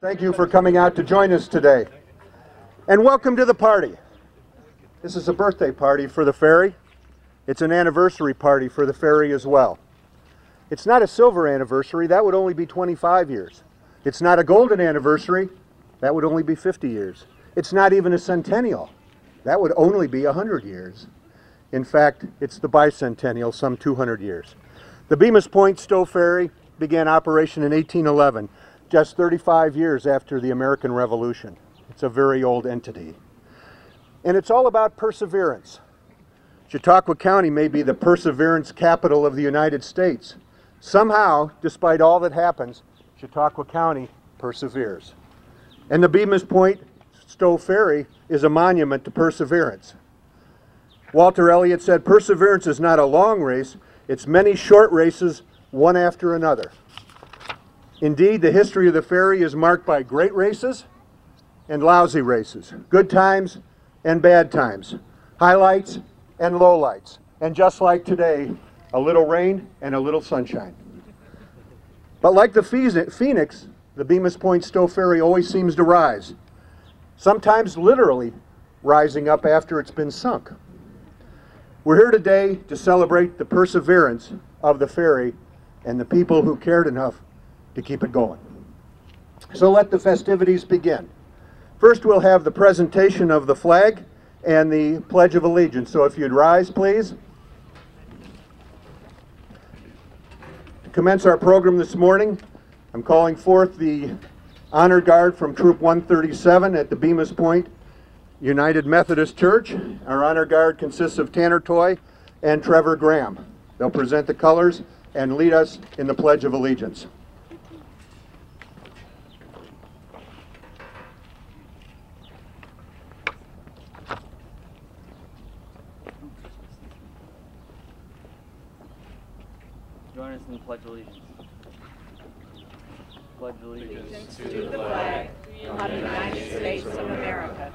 Thank you for coming out to join us today. And welcome to the party. This is a birthday party for the ferry. It's an anniversary party for the ferry as well. It's not a silver anniversary, that would only be 25 years. It's not a golden anniversary, that would only be 50 years. It's not even a centennial, that would only be 100 years. In fact, it's the bicentennial, some 200 years. The Bemus Point Stow Ferry began operation in 1811, just 35 years after the American Revolution. It's a very old entity. And it's all about perseverance. Chautauqua County may be the perseverance capital of the United States. Somehow, despite all that happens, Chautauqua County perseveres. And the Bemus Point Stow Ferry is a monument to perseverance. Walter Elliott said, "Perseverance is not a long race, it's many short races, one after another." Indeed, the history of the ferry is marked by great races and lousy races, good times and bad times, highlights and lowlights, and just like today, a little rain and a little sunshine. But like the phoenix, the Bemus Point Stow Ferry always seems to rise, sometimes literally rising up after it's been sunk. We're here today to celebrate the perseverance of the ferry and the people who cared enough to keep it going. So let the festivities begin. First, we'll have the presentation of the flag and the Pledge of Allegiance. So if you'd rise, please. To commence our program this morning, I'm calling forth the Honor Guard from Troop 137 at the Bemus Point United Methodist Church. Our Honor Guard consists of Tanner Toy and Trevor Graham. They'll present the colors and lead us in the Pledge of Allegiance. Join us in the Pledge of Allegiance. Pledge allegiance to the flag of the United States of America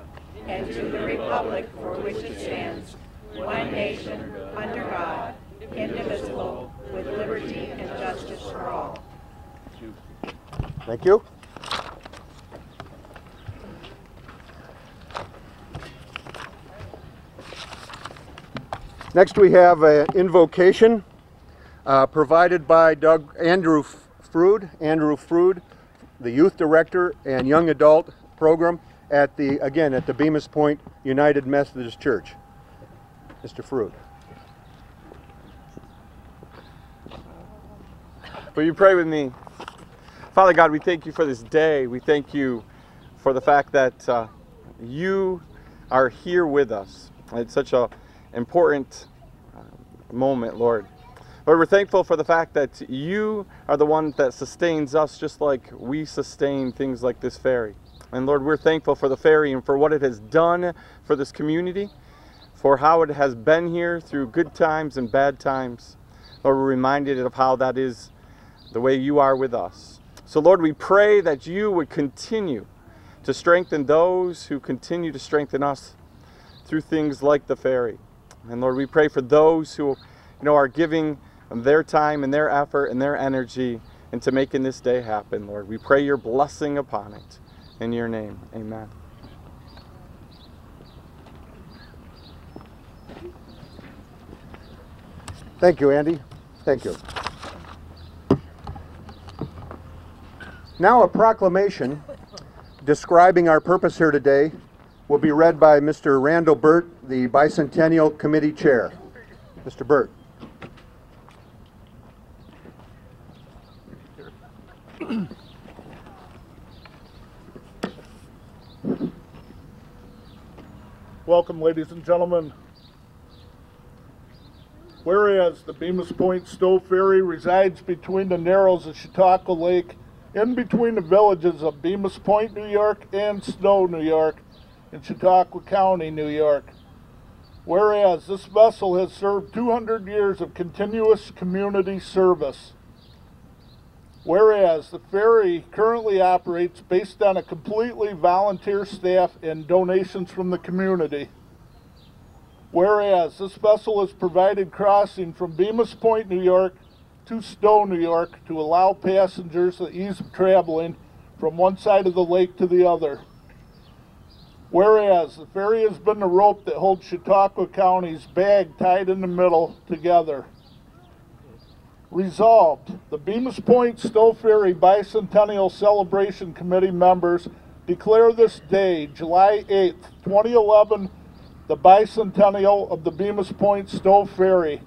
and to the republic for which it stands, one nation, under God, indivisible, with liberty and justice for all. Thank you. Next we have an invocation provided by Andrew Frood, the youth director and young adult program at the Bemus Point United Methodist Church. Mr. Frood. Will you pray with me? Father God, we thank you for this day. We thank you for the fact that you are here with us. It's such an important moment, Lord. Lord, we're thankful for the fact that you are the one that sustains us just like we sustain things like this ferry. And Lord, we're thankful for the ferry and for what it has done for this community, for how it has been here through good times and bad times. Lord, we're reminded of how that is the way you are with us. So Lord, we pray that you would continue to strengthen those who continue to strengthen us through things like the ferry. And Lord, we pray for those who are giving their time and their effort and their energy into making this day happen, Lord. We pray your blessing upon it. In your name, amen. Thank you, Andy. Thank you. Now a proclamation describing our purpose here today will be read by Mr. Randall Burt, the Bicentennial Committee Chair. Mr. Burt. Welcome, ladies and gentlemen. Whereas the Bemus Point Stow Ferry resides between the narrows of Chautauqua Lake, in between the villages of Bemus Point, New York, and Stow, New York, in Chautauqua County, New York. Whereas this vessel has served 200 years of continuous community service. Whereas the ferry currently operates based on a completely volunteer staff and donations from the community. Whereas this vessel has provided crossing from Bemus Point, New York to Stow, New York to allow passengers the ease of traveling from one side of the lake to the other. Whereas the ferry has been the rope that holds Chautauqua County's bag tied in the middle together. Resolved, the Bemus Point Stow Ferry Bicentennial Celebration Committee members declare this day, July 8th, 2011, the bicentennial of the Bemus Point Stow Ferry.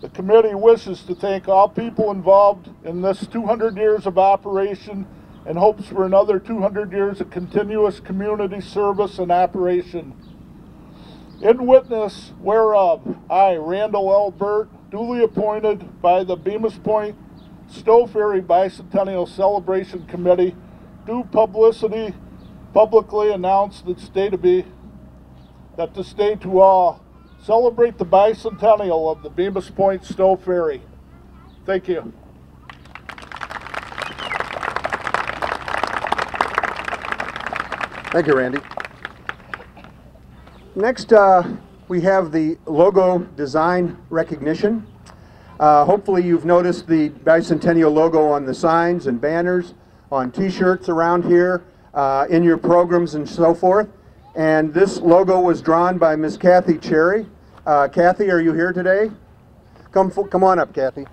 The committee wishes to thank all people involved in this 200 years of operation and hopes for another 200 years of continuous community service and operation. In witness whereof, I, Randall L. Burt, duly appointed by the Bemus Point Stow Ferry Bicentennial Celebration Committee, do publicly announce that this day to all celebrate the bicentennial of the Bemus Point Stow Ferry. Thank you. Thank you, Randy. Next, we have the logo design recognition. Hopefully you've noticed the bicentennial logo on the signs and banners, on t-shirts around here, in your programs and so forth. And this logo was drawn by Miss Kathy Cherry. Kathy, are you here today? Come on up, Kathy.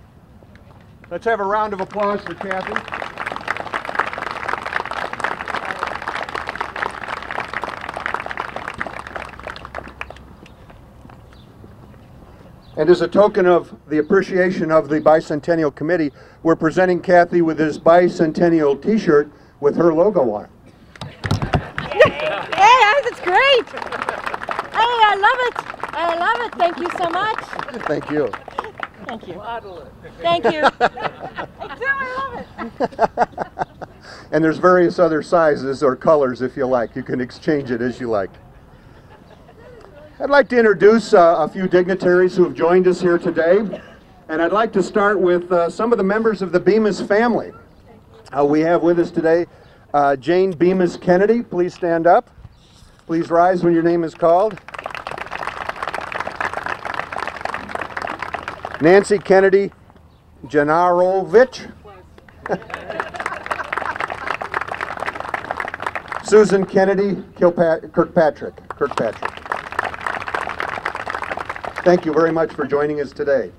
Let's have a round of applause for Kathy. And as a token of the appreciation of the Bicentennial Committee, we're presenting Kathy with this Bicentennial t-shirt with her logo on it. Hey, that's great! Hey, I love it! I love it! Thank you so much! Thank you. Thank you. Thank you. I do, I love it! And there's various other sizes or colors if you like. You can exchange it as you like. I'd like to introduce a few dignitaries who have joined us here today. And I'd like to start with some of the members of the Bemus family. We have with us today Jane Bemus Kennedy. Please stand up. Please rise when your name is called. Nancy Kennedy Janarovich. Susan Kennedy Kirkpatrick. Thank you very much for joining us today.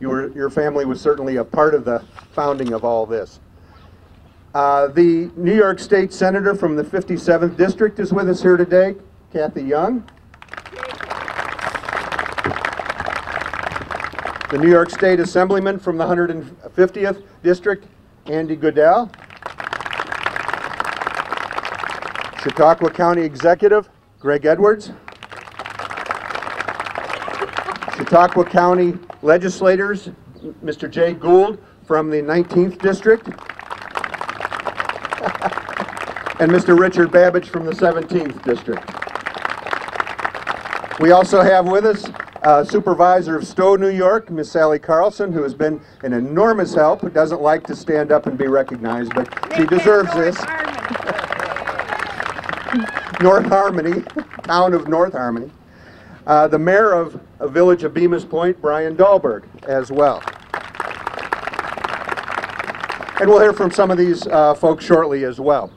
Your family was certainly a part of the founding of all this. The New York State Senator from the 57th District is with us here today, Kathy Young. The New York State Assemblyman from the 150th District, Andy Goodell. Chautauqua County Executive, Greg Edwards. Chautauqua County Legislators, Mr. Jay Gould from the 19th District. And Mr. Richard Babbage from the 17th District. We also have with us Supervisor of Stow, New York, Miss Sally Carlson, who has been an enormous help, who doesn't like to stand up and be recognized, but she deserves this. North Harmony, town of North Harmony. The mayor of a village of Bemus Point, Brian Dahlberg, as well. And we'll hear from some of these folks shortly as well.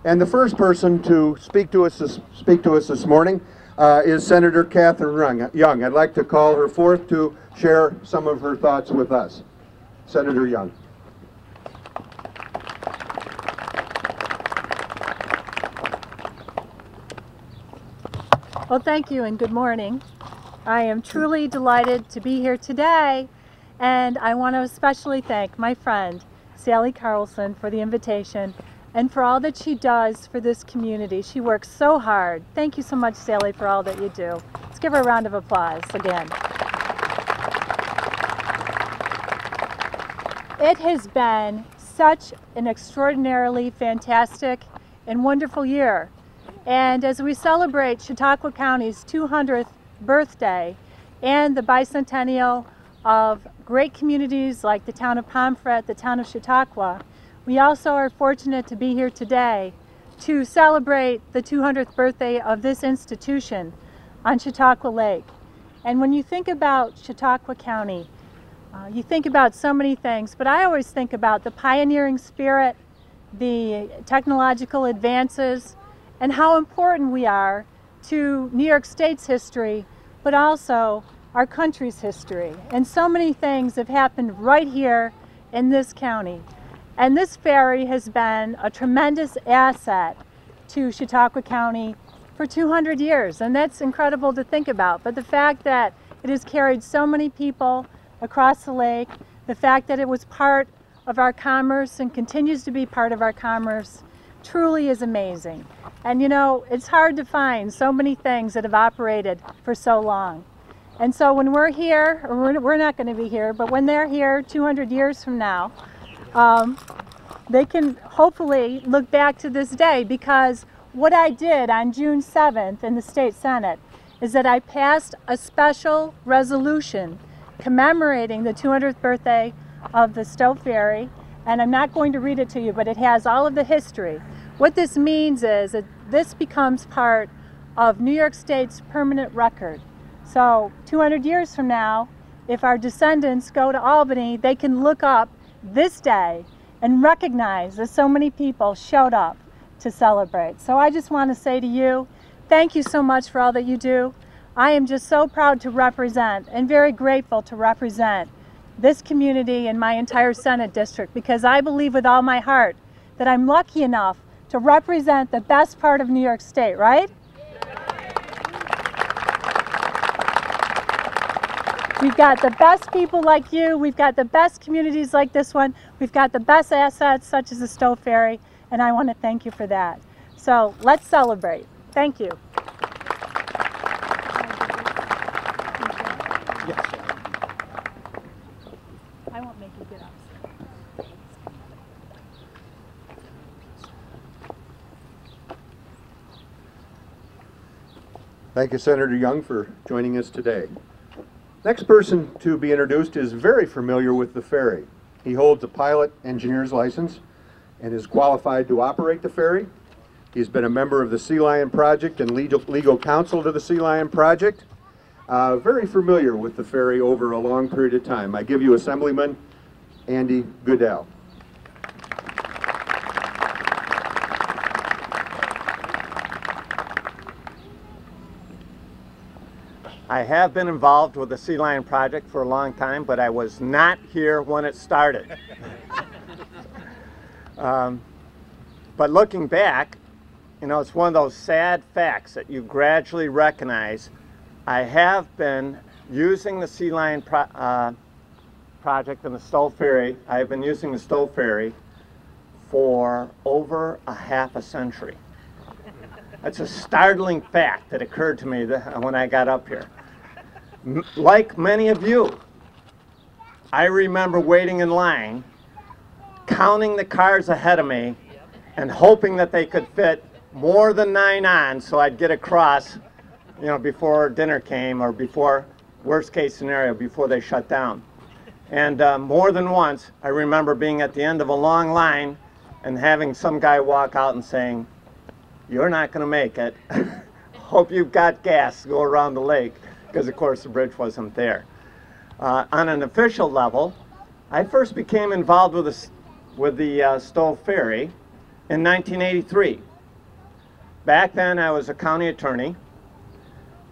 And the first person to speak to us this morning is Senator Catherine Young. I'd like to call her forth to share some of her thoughts with us. Senator Young. Well, thank you and good morning. I am truly delighted to be here today, and I want to especially thank my friend, Sally Carlson, for the invitation and for all that she does for this community. She works so hard. Thank you so much, Sally, for all that you do. Let's give her a round of applause again. It has been such an extraordinarily fantastic and wonderful year. And as we celebrate Chautauqua County's 200th birthday and the bicentennial of great communities like the town of Pomfret, the town of Chautauqua, we also are fortunate to be here today to celebrate the 200th birthday of this institution on Chautauqua Lake. And when you think about Chautauqua County, you think about so many things, but I always think about the pioneering spirit the technological advances, and how important we are to New York State's history, but also our country's history. And so many things have happened right here in this county. And this ferry has been a tremendous asset to Chautauqua County for 200 years, and that's incredible to think about. But the fact that it has carried so many people across the lake, the fact that it was part of our commerce and continues to be part of our commerce, truly is amazing. And you know, it's hard to find so many things that have operated for so long. And so when we're here, or we're not going to be here, but when they're here 200 years from now, they can hopefully look back to this day, because what I did on June 7th in the State Senate is that I passed a special resolution commemorating the 200th birthday of the Stow Ferry, and I'm not going to read it to you, but it has all of the history. What this means is that this becomes part of New York State's permanent record. So 200 years from now, if our descendants go to Albany, they can look up this day and recognize that so many people showed up to celebrate. So I just want to say to you, thank you so much for all that you do. I am just so proud to represent and very grateful to represent this community and my entire Senate district, because I believe with all my heart that I'm lucky enough to represent the best part of New York State, right? We've got the best people like you, we've got the best communities like this one, we've got the best assets such as the Stow Ferry, and I want to thank you for that. So let's celebrate. Thank you. Yes. I won't make you get up. Thank you, Senator Young, for joining us today. Next person to be introduced is very familiar with the ferry. He holds a pilot engineer's license and is qualified to operate the ferry. He's been a member of the Sea Lion Project and legal counsel to the Sea Lion Project. Very familiar with the ferry over a long period of time. I give you Assemblyman Andy Goodell. I have been involved with the Sea Lion Project for a long time, but I was not here when it started. But looking back, you know, it's one of those sad facts that you gradually recognize. I have been using the Sea Lion Project and the Stow Ferry. I have been using the Stow Ferry for over a half a century. That's a startling fact that occurred to me when I got up here. Like many of you, I remember waiting in line, counting the cars ahead of me, and hoping that they could fit more than 9 on so I'd get across, you know, before dinner came, or before, worst case scenario, before they shut down. And more than once, I remember being at the end of a long line and having some guy walk out and saying, "You're not going to make it. Hope you've got gas to go around the lake," because of course the bridge wasn't there. On an official level, I first became involved with the Stow Ferry in 1983. Back then I was a county attorney.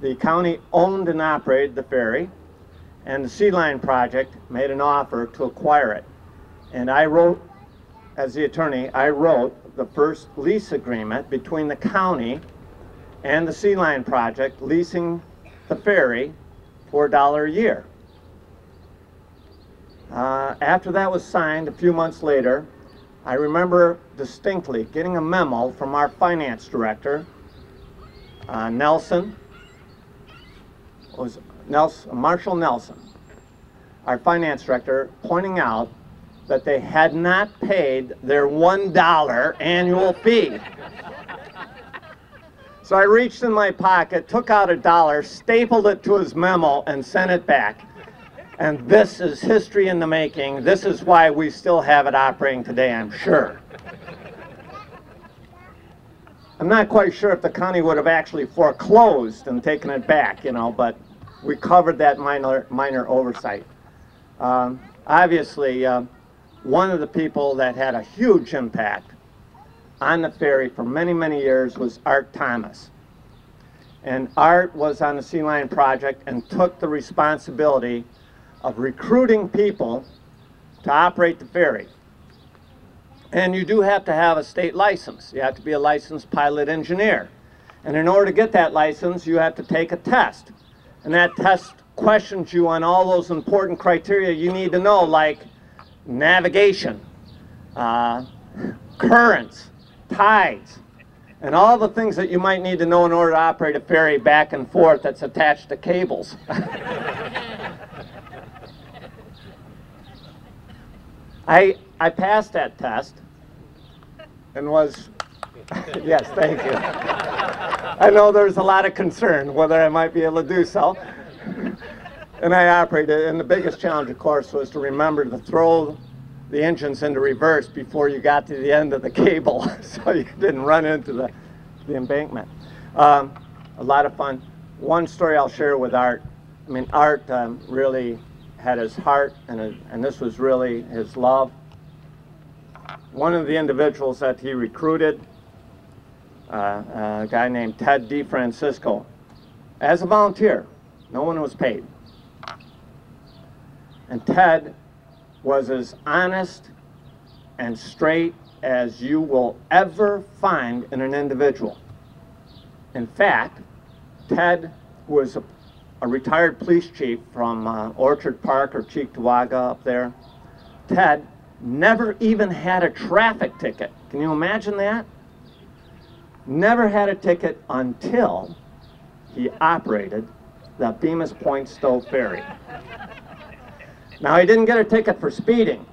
The county owned and operated the ferry, and the Sea Lion Project made an offer to acquire it. And I wrote, as the attorney, I wrote the first lease agreement between the county and the Sea Lion Project, leasing the ferry for $1 a year. After that was signed, a few months later, I remember distinctly getting a memo from our finance director, Marshall Nelson, our finance director, pointing out that they had not paid their $1 annual fee. So I reached in my pocket, took out $1, stapled it to his memo, and sent it back. And this is history in the making. This is why we still have it operating today, I'm sure. I'm not quite sure if the county would have actually foreclosed and taken it back, you know, but we covered that minor oversight. Obviously, one of the people that had a huge impact on the ferry for many, many years was Art Thomas. And Art was on the Sea Lion project and took the responsibility of recruiting people to operate the ferry. And you do have to have a state license. You have to be a licensed pilot engineer. And in order to get that license, you have to take a test. And that test questions you on all those important criteria you need to know, like navigation, currents, tides, and all the things that you might need to know in order to operate a ferry back and forth that's attached to cables. I passed that test and was, yes, thank you. I know there's a lot of concern whether I might be able to do so. And I operated, and the biggest challenge, of course, was to remember to throw the engines into reverse before you got to the end of the cable so you didn't run into the embankment. A lot of fun. One story I'll share with Art. I mean, Art really had his heart, and this was really his love. One of the individuals that he recruited, a guy named Ted DeFrancisco, as a volunteer. No one was paid. And Ted was as honest and straight as you will ever find in an individual. In fact, Ted was a retired police chief from Orchard Park or Chautauqua up there. Ted never even had a traffic ticket. Can you imagine that? Never had a ticket until he operated the Bemus Point Stow Ferry. Now, he didn't get a ticket for speeding,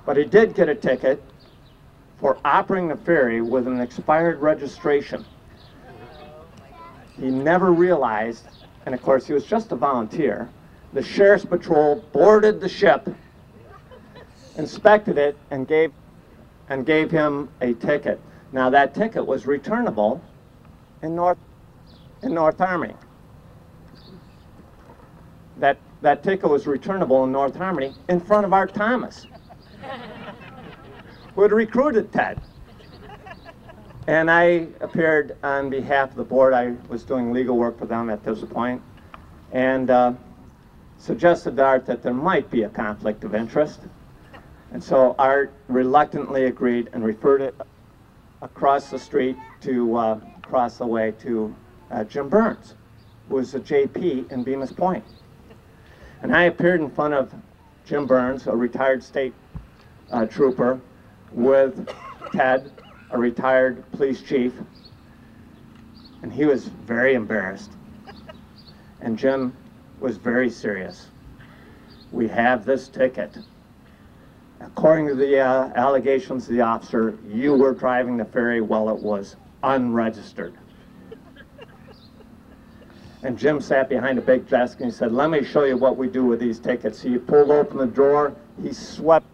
but he did get a ticket for operating the ferry with an expired registration. He never realized, and of course he was just a volunteer, the Sheriff's Patrol boarded the ship, inspected it, and gave him a ticket. Now, that ticket was returnable in North Harmony. That ticket was returnable in North Harmony in front of Art Thomas, who had recruited Ted. And I appeared on behalf of the board. I was doing legal work for them at this point, and suggested to Art that there might be a conflict of interest. And so Art reluctantly agreed and referred it across the street to, across the way to Jim Burns, who was a JP in Bemus Point. And I appeared in front of Jim Burns, a retired state trooper, with Ted, a retired police chief, and he was very embarrassed. And Jim was very serious. We have this ticket. According to the allegations of the officer, you were driving the ferry while it was unregistered. And Jim sat behind a big desk and he said, "Let me show you what we do with these tickets." He pulled open the drawer, he swept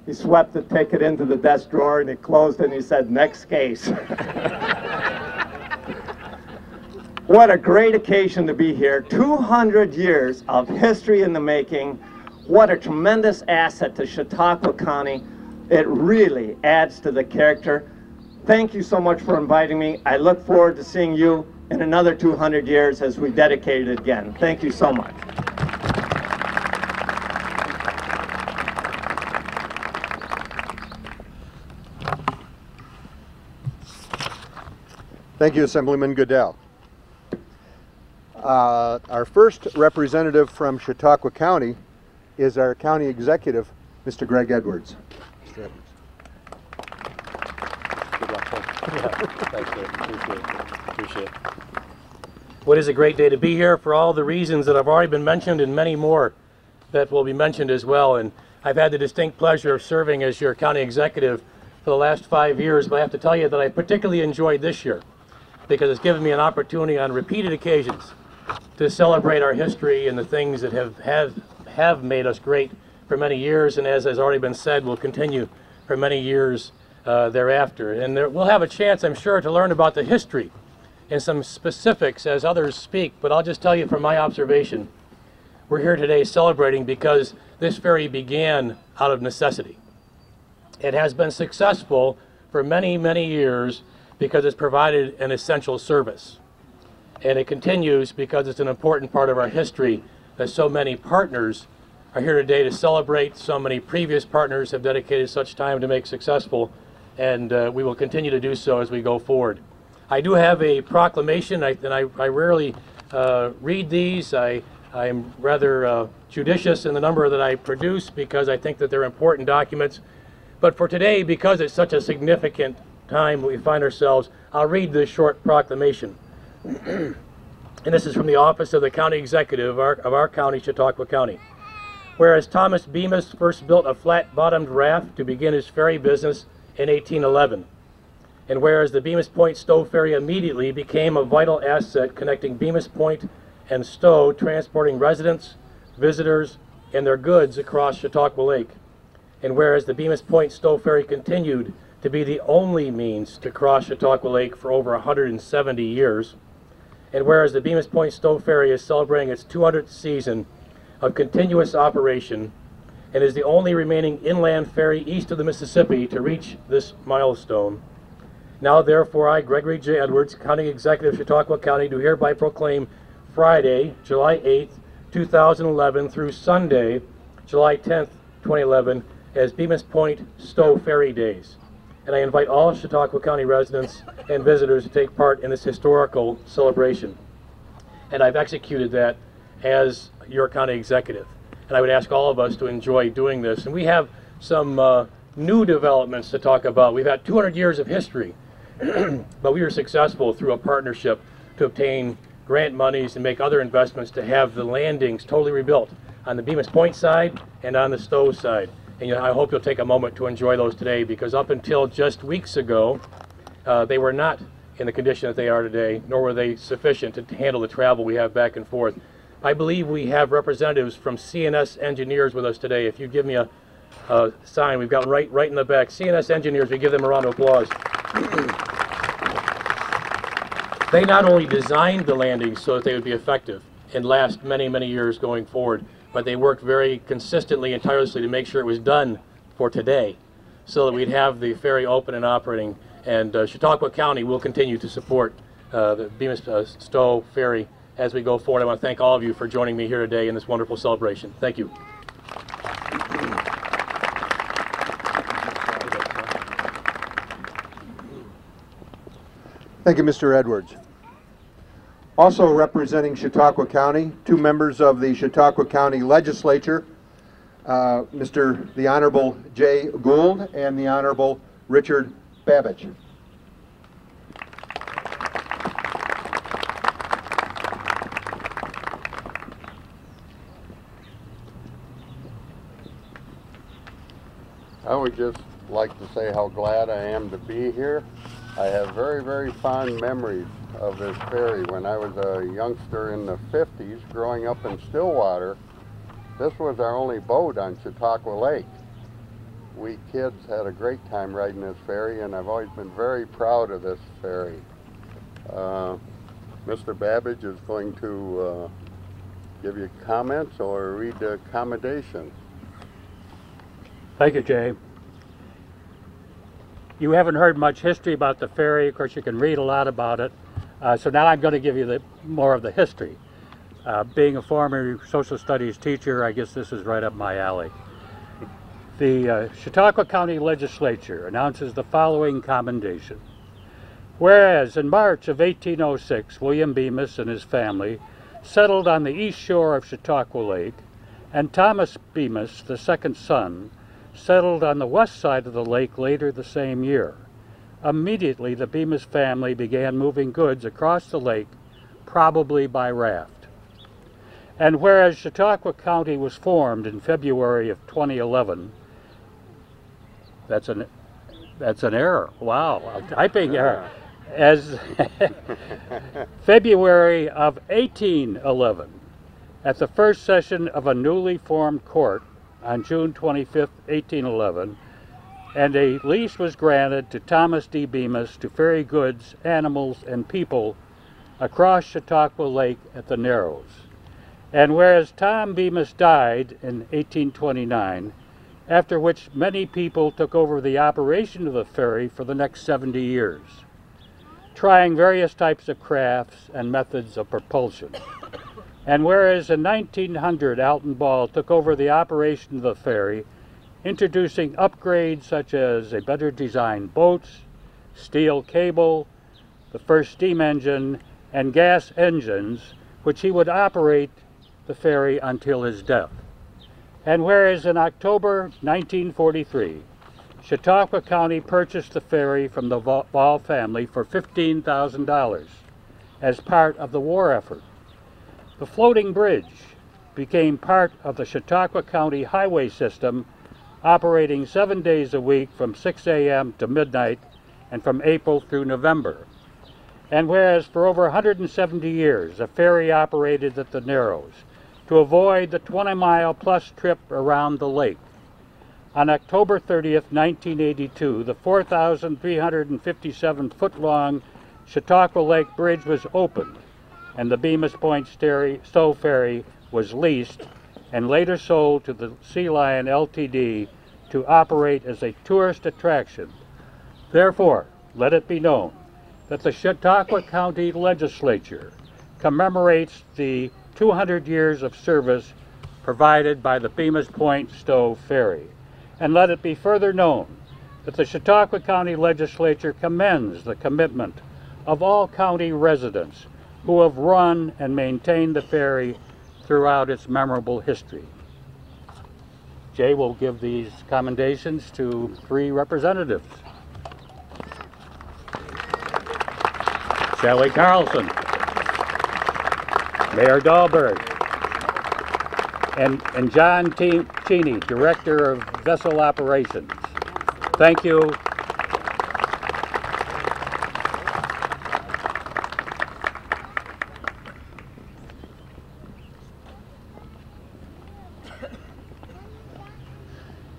the ticket into the desk drawer, and he closed it, and he said, "Next case." What a great occasion to be here. 200 years of history in the making. What a tremendous asset to Chautauqua County. It really adds to the character. Thank you so much for inviting me. I look forward to seeing you in another 200 years as we dedicate it again. Thank you so much. Thank you, Assemblyman Goodell. Our first representative from Chautauqua County is our county executive, Mr. Greg Edwards. Mr. Edwards. Good luck, thanks, Dave. Appreciate it. What is a great day to be here for all the reasons that have already been mentioned and many more that will be mentioned as well. And I've had the distinct pleasure of serving as your county executive for the last 5 years, but I have to tell you that I particularly enjoyed this year because it's given me an opportunity on repeated occasions to celebrate our history and the things that have made us great for many years, and as has already been said, will continue for many years thereafter. And we'll have a chance, I'm sure, to learn about the history and some specifics as others speak, but I'll just tell you from my observation, we're here today celebrating because this ferry began out of necessity. It has been successful for many, many years because it's provided an essential service. And it continues because it's an important part of our history that so many partners are here today to celebrate. So many previous partners have dedicated such time to make successful, and we will continue to do so as we go forward. I do have a proclamation, and I rarely read these. I'm rather judicious in the number that I produce because I think that they're important documents. But for today, because it's such a significant time we find ourselves, I'll read this short proclamation. And this is from the office of the county executive of our county, Chautauqua County. Whereas Thomas Bemus first built a flat-bottomed raft to begin his ferry business in 1811. And whereas the Bemus Point Stow Ferry immediately became a vital asset connecting Bemus Point and Stow, transporting residents, visitors, and their goods across Chautauqua Lake. And whereas the Bemus Point Stow Ferry continued to be the only means to cross Chautauqua Lake for over 170 years. And whereas the Bemus Point Stow Ferry is celebrating its 200th season of continuous operation and is the only remaining inland ferry east of the Mississippi to reach this milestone. Now therefore I, Gregory J. Edwards, County Executive of Chautauqua County, do hereby proclaim Friday, July 8th, 2011 through Sunday, July 10th, 2011 as Bemus Point Stow Ferry Days. And I invite all Chautauqua County residents and visitors to take part in this historical celebration. And I've executed that as your county executive. And I would ask all of us to enjoy doing this. And we have some new developments to talk about. We've had 200 years of history, but we were successful through a partnership to obtain grant monies and make other investments to have the landings totally rebuilt on the Bemus Point side and on the Stow side. And I hope you'll take a moment to enjoy those today, because up until just weeks ago, they were not in the condition that they are today, nor were they sufficient to handle the travel we have back and forth. I believe we have representatives from CNS Engineers with us today. If you give me a sign, we've got right in the back. CNS Engineers, we give them a round of applause. They not only designed the landings so that they would be effective and last many, many years going forward, but they worked very consistently and tirelessly to make sure it was done for today so that we'd have the ferry open and operating. And Chautauqua County will continue to support the Bemus Stow Ferry as we go forward. I want to thank all of you for joining me here today in this wonderful celebration. Thank you. Thank you, Mr. Edwards. Also representing Chautauqua County, two members of the Chautauqua County Legislature, the Honorable Jay Gould and the Honorable Richard Babbage. I would just like to say how glad I am to be here. I have very, very fond memories of this ferry. When I was a youngster in the 50s, growing up in Stillwater, this was our only boat on Chautauqua Lake. We kids had a great time riding this ferry, and I've always been very proud of this ferry. Mr. Babbage is going to give you comments or read the commendations. Thank you, Jay. You haven't heard much history about the ferry. Of course, you can read a lot about it. So now I'm going to give you more of the history. Being a former social studies teacher, I guess this is right up my alley. The Chautauqua County Legislature announces the following commendation. Whereas in March of 1806, William Bemus and his family settled on the east shore of Chautauqua Lake, and Thomas Bemus, the second son, settled on the west side of the lake later the same year. Immediately, the Bemus family began moving goods across the lake, probably by raft. And whereas Chautauqua County was formed in February of 2011, that's an error. Wow, a typing error. As February of 1811, at the first session of a newly formed court on June 25, 1811, and a lease was granted to Thomas D. Bemus to ferry goods, animals, and people across Chautauqua Lake at the Narrows. And whereas Tom Bemus died in 1829, after which many people took over the operation of the ferry for the next 70 years, trying various types of crafts and methods of propulsion. And whereas in 1900 Alton Ball took over the operation of the ferry, introducing upgrades such as a better designed boats, steel cable, the first steam engine, and gas engines, which he would operate the ferry until his death. And whereas in October 1943, Chautauqua County purchased the ferry from the Ball family for $15,000 as part of the war effort. The floating bridge became part of the Chautauqua County highway system, operating 7 days a week from 6 a.m. to midnight and from April through November. And whereas for over 170 years a ferry operated at the Narrows to avoid the 20-mile-plus trip around the lake, on October 30th, 1982, the 4,357-foot-long Chautauqua Lake Bridge was opened, and the Bemus Point Stow Ferry was leased and later sold to the Sea Lion Ltd. To operate as a tourist attraction. Therefore, let it be known that the Chautauqua County Legislature commemorates the 200 years of service provided by the Bemus Point Stow Ferry. And let it be further known that the Chautauqua County Legislature commends the commitment of all county residents who have run and maintained the ferry throughout its memorable history. Jay will give these commendations to 3 representatives. Shelley Carlson, Mayor Dahlberg, and John Cheney, Director of Vessel Operations. Thank you.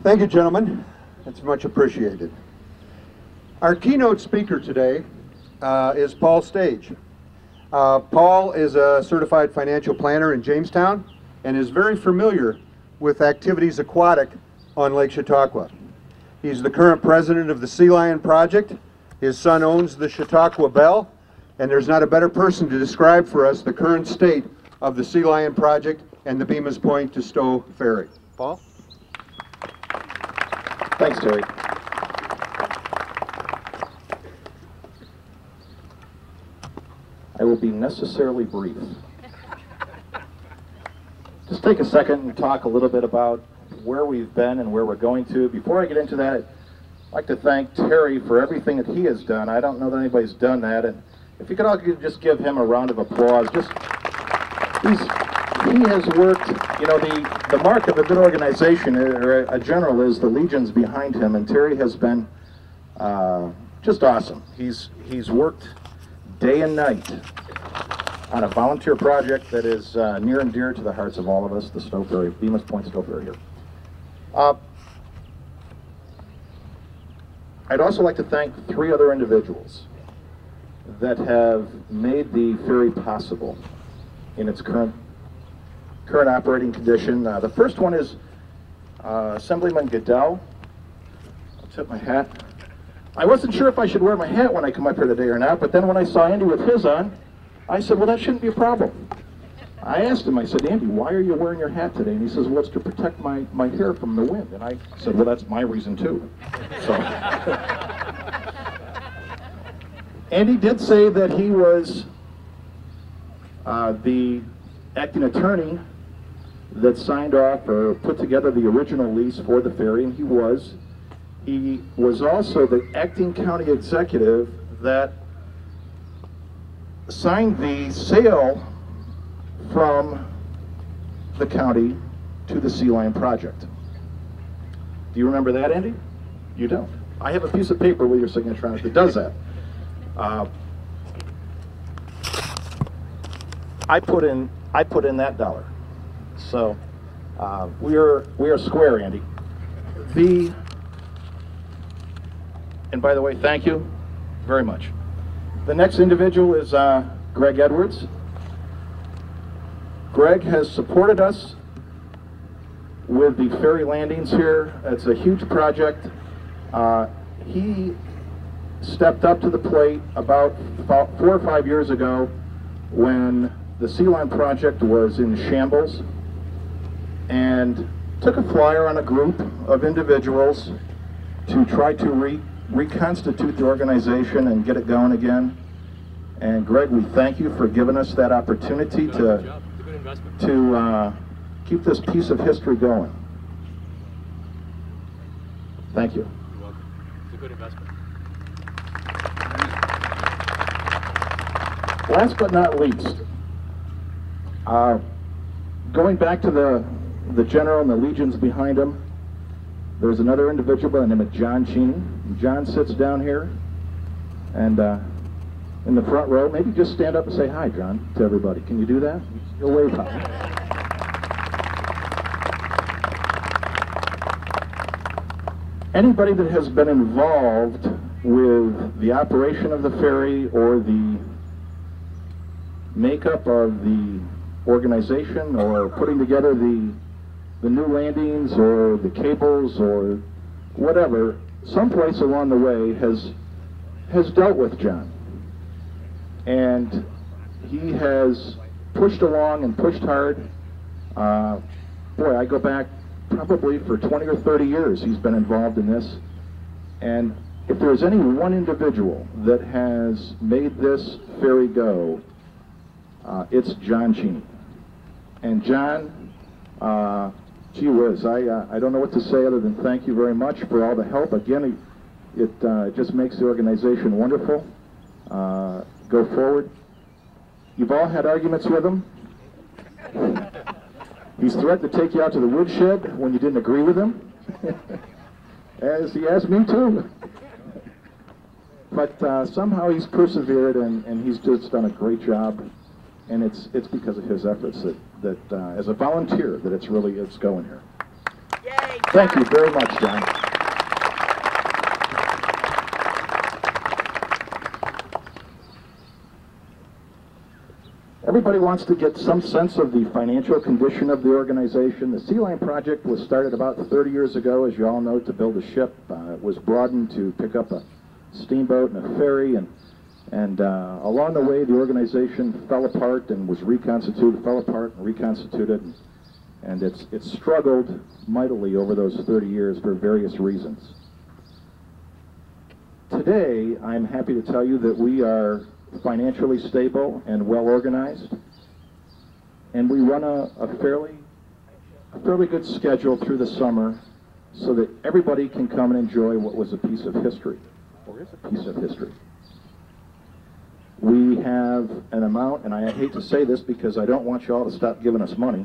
Thank you, gentlemen. That's much appreciated. Our keynote speaker today is Paul Stage. Paul is a certified financial planner in Jamestown and is very familiar with activities aquatic on Lake Chautauqua. He's the current president of the Sea Lion Project. His son owns the Chautauqua Bell, and there's not a better person to describe for us the current state of the Sea Lion Project and the Bemus Point to Stow Ferry. Paul? Thanks, Terry. I will be necessarily brief. Just take a second and talk a little bit about where we've been and where we're going to. Before I get into that, I'd like to thank Terry for everything that he has done. I don't know that anybody's done that, and if you could all just give him a round of applause. He has worked, you know, the mark of a good organization or a general is the legions behind him, and Terry has been just awesome. He's worked day and night on a volunteer project that is near and dear to the hearts of all of us, the Stow Ferry, Bemus Point Stow Ferry here. I'd also like to thank 3 other individuals that have made the ferry possible in its current operating condition. The first one is Assemblyman Goodell. I'll tip my hat. I wasn't sure if I should wear my hat when I come up here today or not, but then when I saw Andy with his on, I said, well, that shouldn't be a problem. I asked him, I said, Andy, why are you wearing your hat today? And he says, well, it's to protect my hair from the wind. And I said, well, that's my reason too. So Andy did say that he was the acting attorney that signed off or put together the original lease for the ferry, and he was. He was also the acting county executive that signed the sale from the county to the Sea Lion Project. Do you remember that, Andy? You don't. I have a piece of paper with your signature on it that does that. I put in that dollar. So we are square, Andy. And by the way, thank you very much. The next individual is Greg Edwards. Greg has supported us with the ferry landings here. It's a huge project. He stepped up to the plate about 4 or 5 years ago when the Sea Line project was in shambles, and took a flyer on a group of individuals to try to reconstitute the organization and get it going again. And Greg, we thank you for giving us that opportunity to keep this piece of history going. Thank you. You're welcome. It's a good investment. Last but not least, going back to the general and the legions behind him, there's another individual by the name of John Cheney. John sits down here, and in the front row. Maybe just stand up and say hi, John, to everybody. Can you do that? You'll wave hi. Anybody that has been involved with the operation of the ferry or the makeup of the organization or putting together the new landings or the cables or whatever, someplace along the way has dealt with John. And he has pushed along and pushed hard. Boy, I go back probably for 20 or 30 years he's been involved in this. And if there's any one individual that has made this ferry go, it's John Cheney. And John, gee whiz, I don't know what to say other than thank you very much for all the help. Again, it just makes the organization wonderful. Go forward. You've all had arguments with him. He's threatened to take you out to the woodshed when you didn't agree with him, as he asked me too. But somehow he's persevered, and he's just done a great job. And it's because of his efforts that as a volunteer, that it's going here. Yay, thank you very much, John. Everybody wants to get some sense of the financial condition of the organization. The Sea Line project was started about 30 years ago, as you all know, to build a ship. It was broadened to pick up a steamboat and a ferry, and along the way the organization fell apart and was reconstituted, fell apart and reconstituted, and it's struggled mightily over those 30 years for various reasons. Today, I'm happy to tell you that we are financially stable and well organized, and we run a fairly good schedule through the summer so that everybody can come and enjoy what was a piece of history, or is a piece of history. We have an amount, and I hate to say this because I don't want you all to stop giving us money,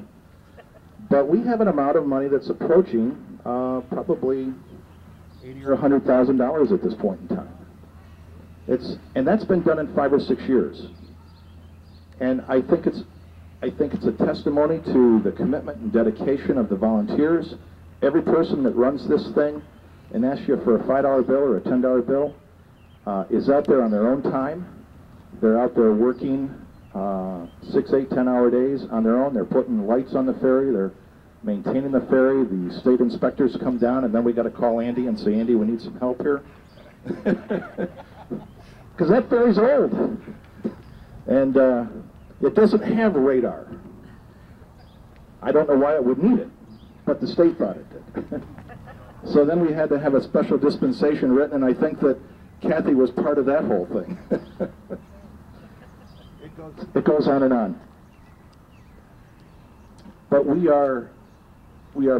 but we have an amount of money that's approaching probably $80,000 or $100,000 at this point in time. And that's been done in 5 or 6 years. And I think it's a testimony to the commitment and dedication of the volunteers. Every person that runs this thing and asks you for a $5 bill or a $10 bill is out there on their own time. They're out there working 6, 8, 10-hour days on their own. They're putting lights on the ferry. They're maintaining the ferry. The state inspectors come down, and then we got to call Andy and say, Andy, we need some help here. Because that ferry's old, and it doesn't have radar. I don't know why it would need it, but the state thought it did. So then we had to have a special dispensation written, and I think that Kathy was part of that whole thing. It goes on and on. But we are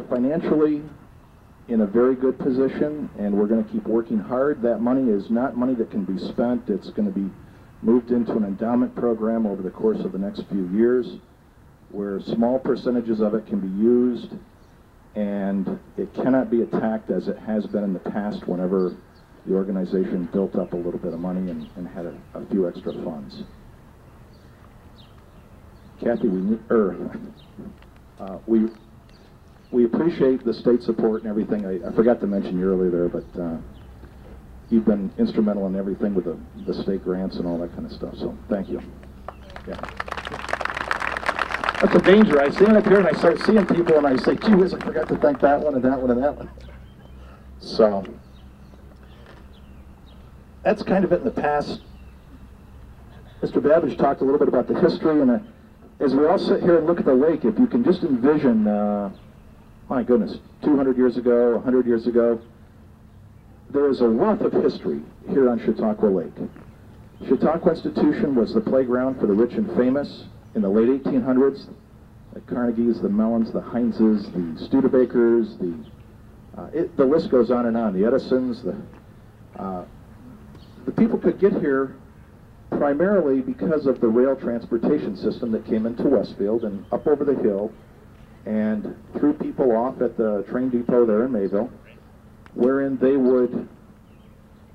financially in a very good position, and we're going to keep working hard. That money is not money that can be spent. It's going to be moved into an endowment program over the course of the next few years, where small percentages of it can be used, and it cannot be attacked as it has been in the past whenever the organization built up a little bit of money and had a few extra funds. Kathy, we appreciate the state support and everything. I forgot to mention you earlier there, but you've been instrumental in everything with the state grants and all that kind of stuff, so thank you. Yeah. That's a danger. I stand up here and I start seeing people and I say, gee whiz, I forgot to thank that one and that one and that one. So, that's kind of it in the past. Mr. Babbage talked a little bit about the history, and as we all sit here and look at the lake, if you can just envision, my goodness, 200 years ago, 100 years ago, there is a wealth of history here on Chautauqua Lake. Chautauqua Institution was the playground for the rich and famous in the late 1800s. The Carnegies, the Mellons, the Heinzes, the Studebakers, the list goes on and on. The Edisons, the people could get here primarily because of the rail transportation system that came into Westfield and up over the hill and threw people off at the train depot there in Mayville, wherein they would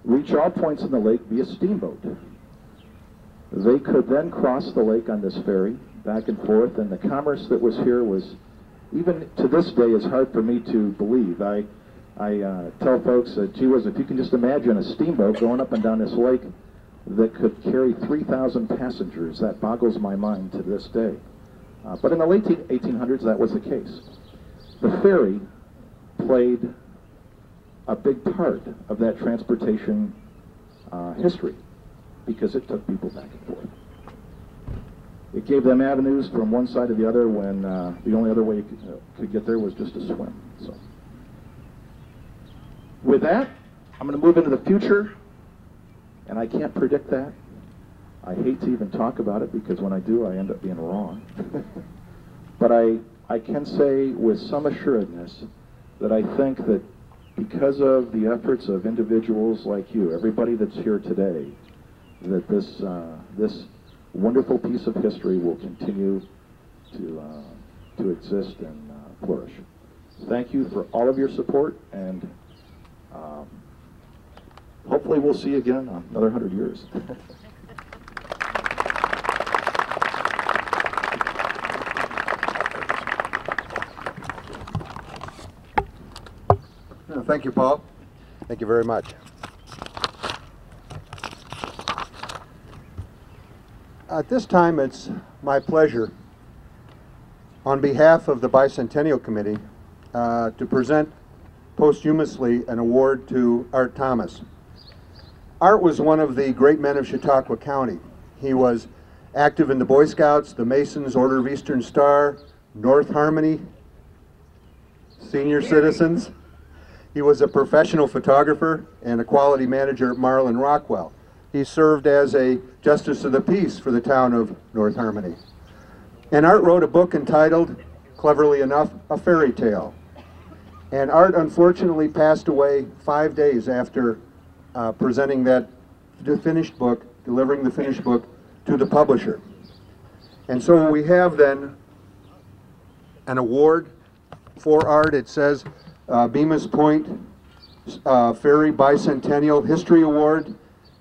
reach all points in the lake via steamboat. They could then cross the lake on this ferry back and forth, and the commerce that was here was, even to this day, is hard for me to believe. I tell folks that, gee whiz, if you can just imagine a steamboat going up and down this lake that could carry 3,000 passengers, that boggles my mind to this day. But in the late 1800s, that was the case. The ferry played a big part of that transportation history because it took people back and forth. It gave them avenues from one side to the other when the only other way you could get there was just to swim. So, with that, I'm going to move into the future, and I can't predict that. I hate to even talk about it because when I do, I end up being wrong. But I can say with some assuredness that I think that because of the efforts of individuals like you, everybody that's here today, that this wonderful piece of history will continue to exist and flourish. Thank you for all of your support, and hopefully we'll see you again in another 100 years. Thank you, Paul. Thank you very much. At this time, it's my pleasure, on behalf of the Bicentennial Committee, to present posthumously an award to Art Thomas. Art was one of the great men of Chautauqua County. He was active in the Boy Scouts, the Masons, Order of Eastern Star, North Harmony, senior citizens. He was a professional photographer and a quality manager at Marlin Rockwell. He served as a Justice of the Peace for the town of North Harmony. And Art wrote a book entitled, cleverly enough, A Fairy Tale. And Art unfortunately passed away 5 days after presenting that finished book, delivering the finished book to the publisher. And so we have then an award for Art. It says Bemus Point Ferry Bicentennial History Award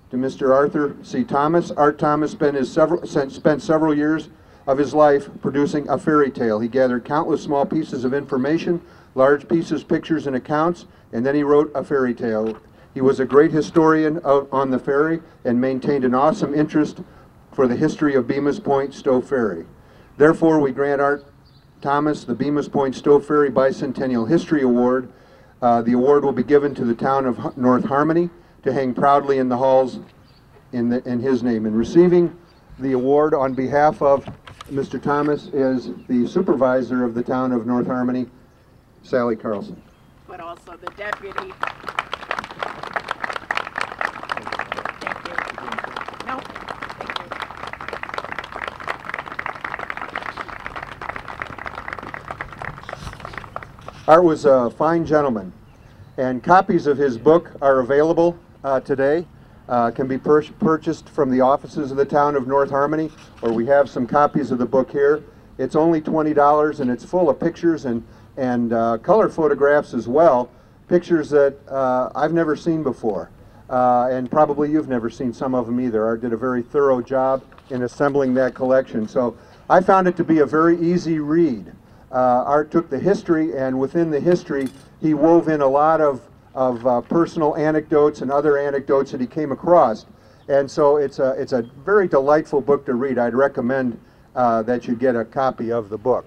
to Mr. Arthur C. Thomas. Art Thomas spent several years of his life producing a fairy tale. He gathered countless small pieces of information, large pieces, pictures, and accounts, and then he wrote a fairy tale. He was a great historian on the ferry and maintained an awesome interest for the history of Bemus Point Stow Ferry. Therefore, we grant Art Thomas the Bemus Point Stow Ferry Bicentennial History Award. The award will be given to the town of North Harmony to hang proudly in the halls in his name. And receiving the award on behalf of Mr. Thomas is the supervisor of the town of North Harmony, Sally Carlson. But also the deputy. Thank you. No, thank you. Art was a fine gentleman, and copies of his book are available today. Can be purchased from the offices of the town of North Harmony, or we have some copies of the book here. It's only $20, and it's full of pictures and color photographs as well, pictures that I've never seen before, and probably you've never seen some of them either. Art did a very thorough job in assembling that collection, so I found it to be a very easy read. Art took the history, and within the history he wove in a lot of personal anecdotes and other anecdotes that he came across, and so it's a very delightful book to read. I'd recommend that you get a copy of the book.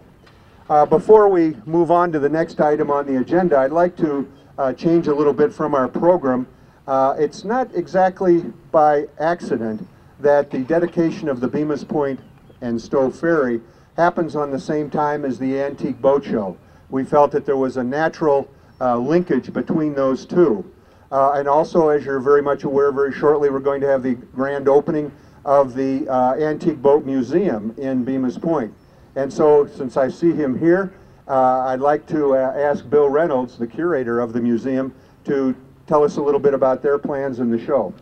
Before we move on to the next item on the agenda, I'd like to change a little bit from our program. It's not exactly by accident that the dedication of the Bemus Point and Stow Ferry happens on the same time as the Antique Boat Show. We felt that there was a natural linkage between those two. And also, as you're very much aware, very shortly we're going to have the grand opening of the Antique Boat Museum in Bemus Point. And so, since I see him here, I'd like to ask Bill Reynolds, the curator of the museum, to tell us a little bit about their plans in the show.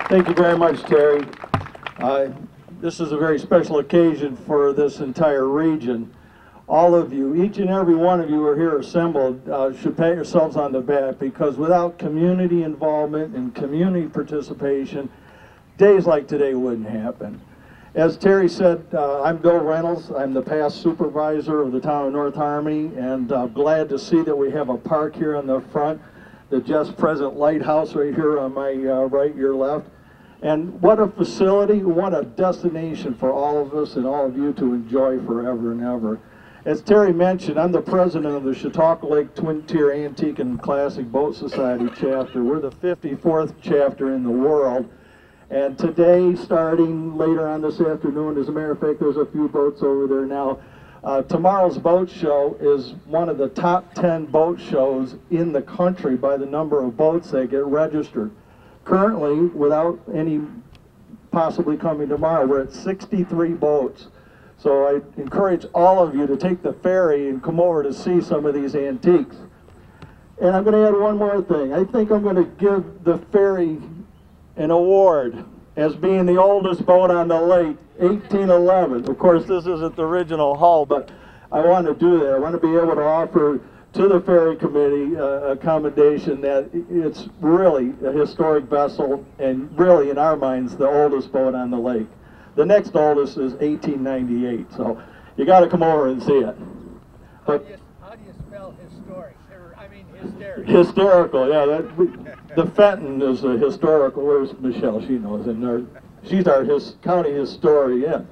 Thank you very much, Terry. This is a very special occasion for this entire region. All of you, each and every one of you who are here assembled, should pat yourselves on the back, because without community involvement and community participation, days like today wouldn't happen. As Terry said, I'm Bill Reynolds. I'm the past supervisor of the town of North Harmony, and glad to see that we have a park here in the front, the just present lighthouse right here on my right, your left. And what a facility, what a destination for all of us and all of you to enjoy forever and ever. As Terry mentioned, I'm the president of the Chautauqua Lake Twin Tier Antique and Classic Boat Society chapter. We're the 54th chapter in the world. And today, starting later on this afternoon, as a matter of fact, there's a few boats over there now. Tomorrow's boat show is one of the top 10 boat shows in the country by the number of boats that get registered. Currently, without any possibly coming tomorrow, we're at 63 boats. So I encourage all of you to take the ferry and come over to see some of these antiques. And I'm going to add one more thing. I think I'm going to give the ferry an award as being the oldest boat on the lake, 1811. Of course, this isn't the original hull, but I want to do that. I want to be able to offer to the ferry committee a commendation that it's really a historic vessel and really, in our minds, the oldest boat on the lake. The next oldest is 1898, so you got to come over and see it. But how do you spell historic? I mean hysterical. Hysterical, yeah. The Fenton is a historical. Where's Michelle? She knows. And she's our county historian.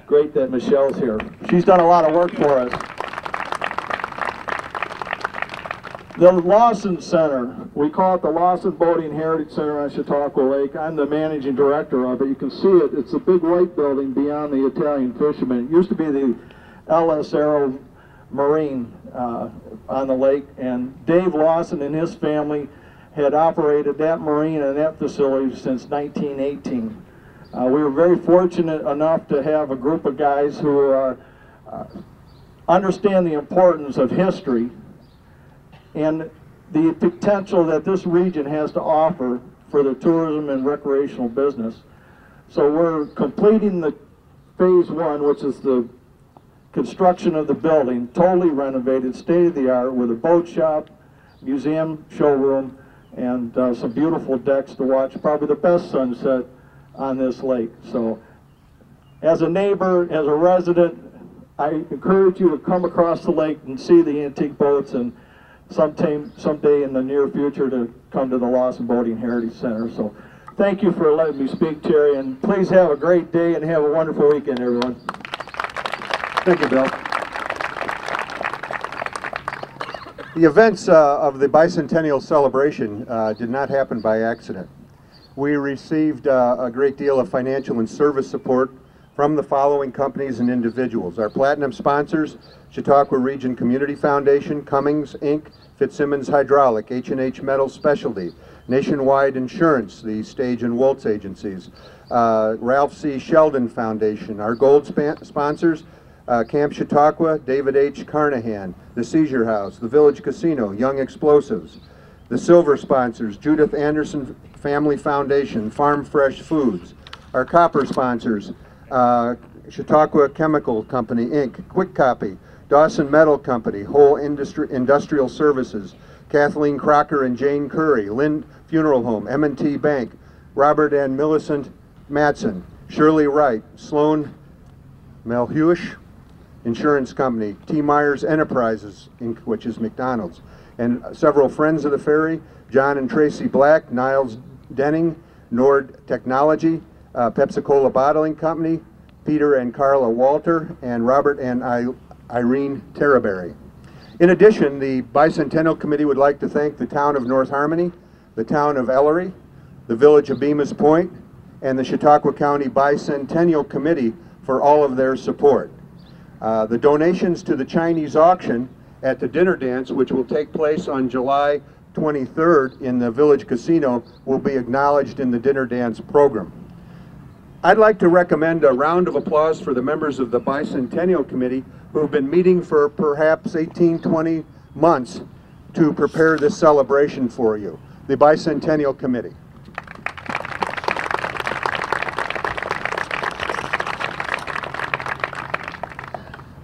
Great that Michelle's here. She's done a lot of work for us. The Lawson Center, we call it the Lawson Boating Heritage Center on Chautauqua Lake. I'm the managing director of it. You can see it. It's a big white building beyond the Italian Fisherman. It used to be the L.S. Arrow Marine on the lake, and Dave Lawson and his family had operated that marine and that facility since 1918. We were very fortunate enough to have a group of guys who understand the importance of history and the potential that this region has to offer for the tourism and recreational business. So we're completing the phase one, which is the construction of the building, totally renovated, state-of-the-art, with a boat shop, museum, showroom, and some beautiful decks to watch, probably the best sunset on this lake. So as a neighbor, as a resident, I encourage you to come across the lake and see the antique boats, and someday in the near future to come to the Lawson Boating Heritage Center. So thank you for letting me speak, Terry, and please have a great day and have a wonderful weekend, everyone. Thank you, Bill. The events of the bicentennial celebration did not happen by accident. We received a great deal of financial and service support from the following companies and individuals. Our platinum sponsors: Chautauqua Region Community Foundation, Cummings Inc., Fitzsimmons Hydraulic, H&H Metal Specialty, Nationwide Insurance, the Stage and Woltz agencies, Ralph C. Sheldon Foundation. Our gold sponsors: Camp Chautauqua, David H. Carnahan, the Seizure House, the Village Casino, Young Explosives. The silver sponsors: Judith Anderson Family Foundation, Farm Fresh Foods. Our copper sponsors: Chautauqua Chemical Company, Inc., Quick Copy, Dawson Metal Company, Whole Industrial Services, Kathleen Crocker and Jane Curry, Lynn Funeral Home, M&T Bank, Robert and Millicent Matson, Shirley Wright, Sloan Melhuish Insurance Company, T. Myers Enterprises, Inc., which is McDonald's, and several friends of the ferry: John and Tracy Black, Niles Denning, Nord Technology, Pepsi-Cola Bottling Company, Peter and Carla Walter, and Robert and Irene Terraberry. In addition, the Bicentennial Committee would like to thank the town of North Harmony, the town of Ellery, the village of Bemus Point, and the Chautauqua County Bicentennial Committee for all of their support. The donations to the Chinese auction at the dinner dance, which will take place on July 23rd in the Village Casino, will be acknowledged in the dinner dance program. I'd like to recommend a round of applause for the members of the Bicentennial Committee who have been meeting for perhaps 18, 20 months to prepare this celebration for you. The Bicentennial Committee.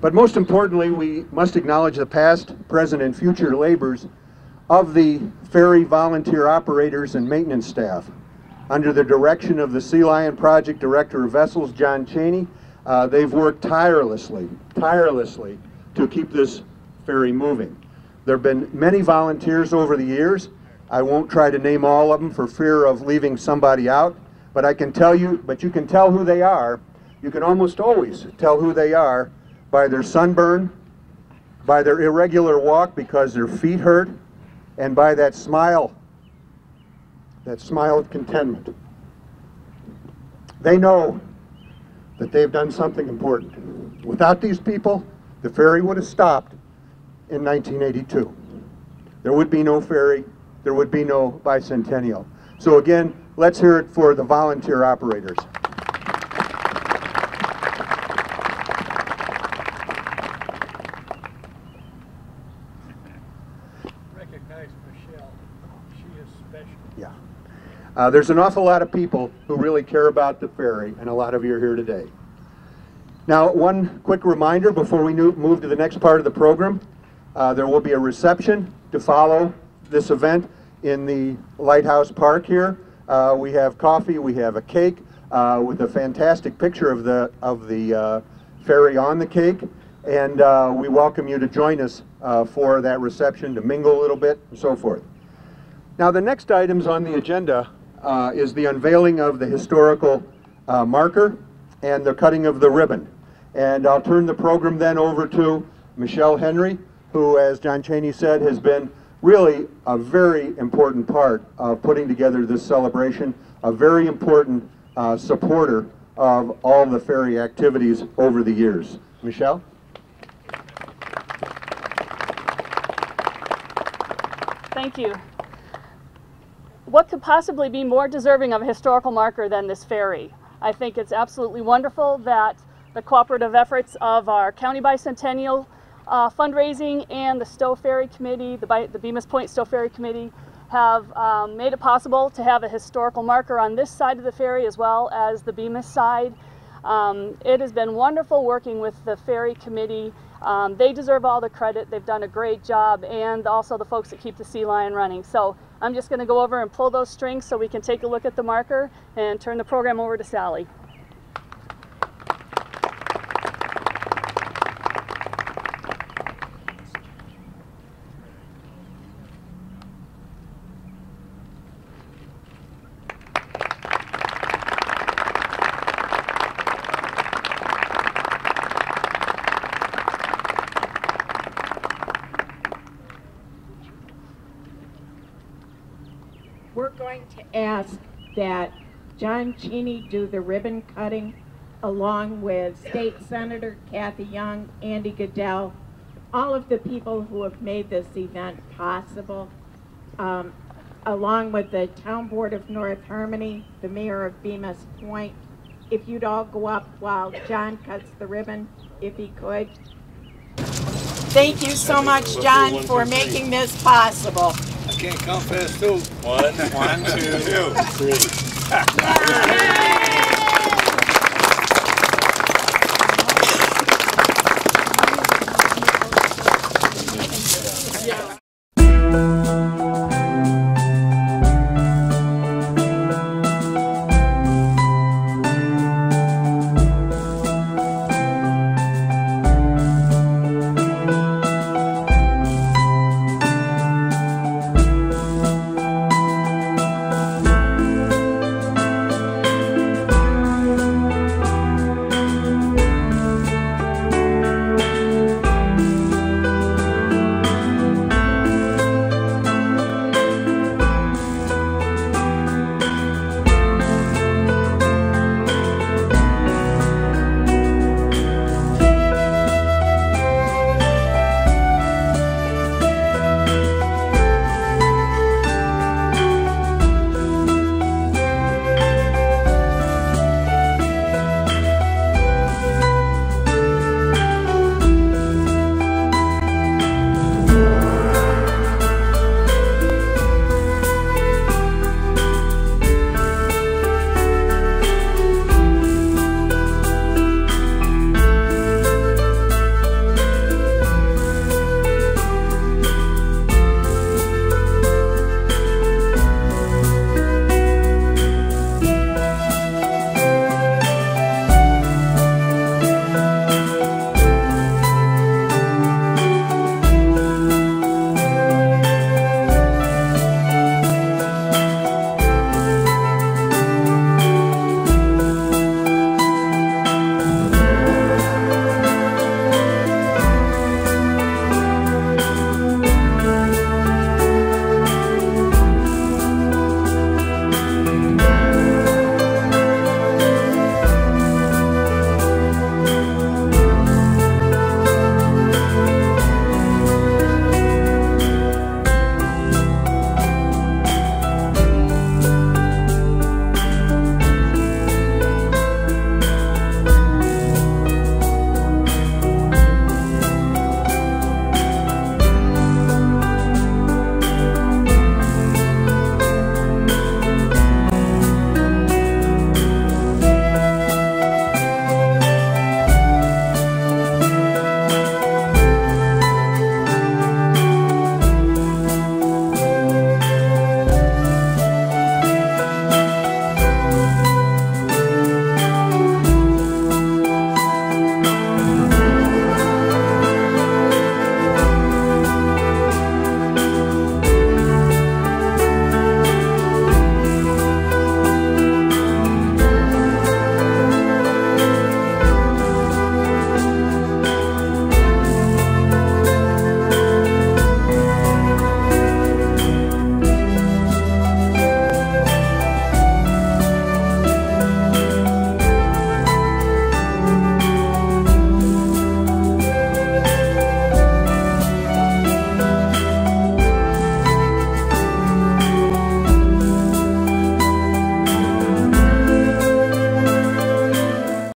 But most importantly, we must acknowledge the past, present, and future labors of the ferry volunteer operators and maintenance staff. Under the direction of the Sea Lion Project Director of Vessels, John Cheney, they've worked tirelessly to keep this ferry moving. There have been many volunteers over the years. I won't try to name all of them for fear of leaving somebody out, but I can tell you, but you can tell who they are. You can almost always tell who they are by their sunburn, by their irregular walk because their feet hurt, and by that smile of contentment. They know that they've done something important. Without these people, the ferry would have stopped in 1982. There would be no ferry, there would be no Bicentennial. So again, let's hear it for the volunteer operators. Recognize Michelle. She is special. Yeah. There's an awful lot of people who really care about the ferry, and a lot of you are here today. Now, one quick reminder before we move to the next part of the program. There will be a reception to follow this event in the Lighthouse Park here. We have coffee, we have a cake with a fantastic picture of the ferry on the cake, and we welcome you to join us for that reception, to mingle a little bit, and so forth. Now, the next items on the agenda is the unveiling of the historical marker and the cutting of the ribbon. And I'll turn the program then over to Michelle Henry, who, as John Cheney said, has been really a very important part of putting together this celebration, a very important supporter of all the ferry activities over the years. Michelle? Thank you. What could possibly be more deserving of a historical marker than this ferry? I think it's absolutely wonderful that the cooperative efforts of our County Bicentennial fundraising and the Stow Ferry Committee, the Bemus Point Stow Ferry Committee, have made it possible to have a historical marker on this side of the ferry as well as the Bemus side. It has been wonderful working with the Ferry Committee. They deserve all the credit. They've done a great job, and also the folks that keep the Sea Lion running. So I'm just going to go over and pull those strings so we can take a look at the marker and turn the program over to Sally. We're going to ask that John Cheney do the ribbon cutting along with State Senator Kathy Young, Andy Goodell, all of the people who have made this event possible, along with the Town Board of North Harmony, the Mayor of Bemus Point. If you'd all go up while John cuts the ribbon, if he could. Thank you so much, John, for making this possible. I can't count fast too. 1, 2, 3.